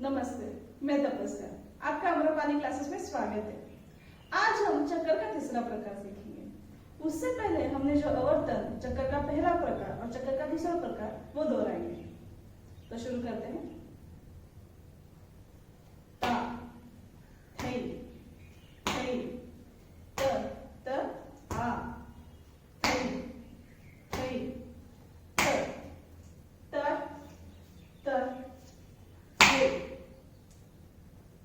नमस्ते, मैं तपस्या, आपका अमरपाली क्लासेस में स्वागत है। आज हम चक्कर का तीसरा प्रकार सीखेंगे। उससे पहले हमने जो आवर्तन, चक्कर का पहला प्रकार और चक्कर का तीसरा प्रकार वो दोहराएंगे। तो शुरू करते हैं। ता, थई, थई, त, आ, थई, थई, त, हे।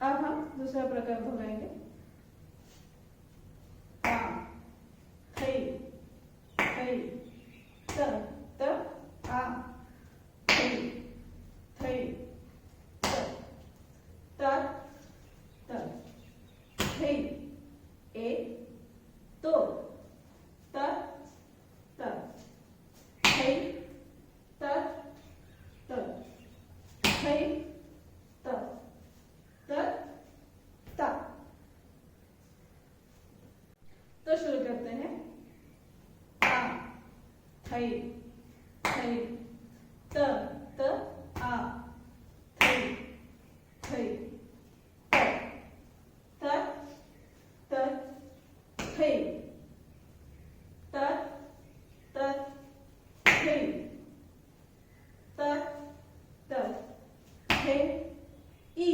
अब हम दूसरा प्रकार दोहराएंगे। ता, थई, थई, त, आ, थई, थई, त, हे, ए, तो, त, हे, हे, ता। तो शुरू करते हैं। ता, थई, थई, त, आ, थई, थई, त, हे, हे, हे, ई,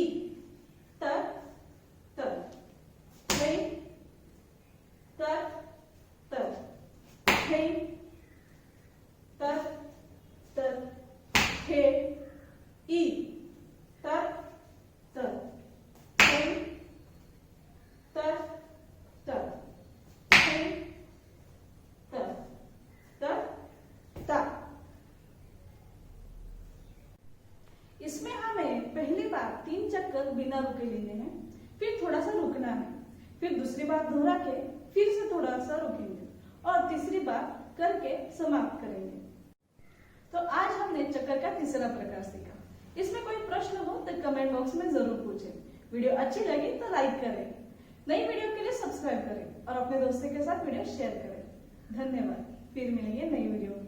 हे, हे, हे, ई, इसमें हमें पहली बार 3 चक्कर बिना रुके लेने हैं, फिर थोड़ा सा रुकना है, फिर दूसरी बार दोहरा के फिर से थोड़ा सा रुकेंगे और तीसरी बार करके समाप्त करेंगे। तो आज हमने चक्कर का तीसरा प्रकार सीखा। इसमें कोई प्रश्न हो तो कमेंट बॉक्स में जरूर पूछें। वीडियो अच्छी लगी तो लाइक करें, नई वीडियो के लिए सब्सक्राइब करें और अपने दोस्तों के साथ वीडियो शेयर करें। धन्यवाद, फिर मिलेंगे नई वीडियो में।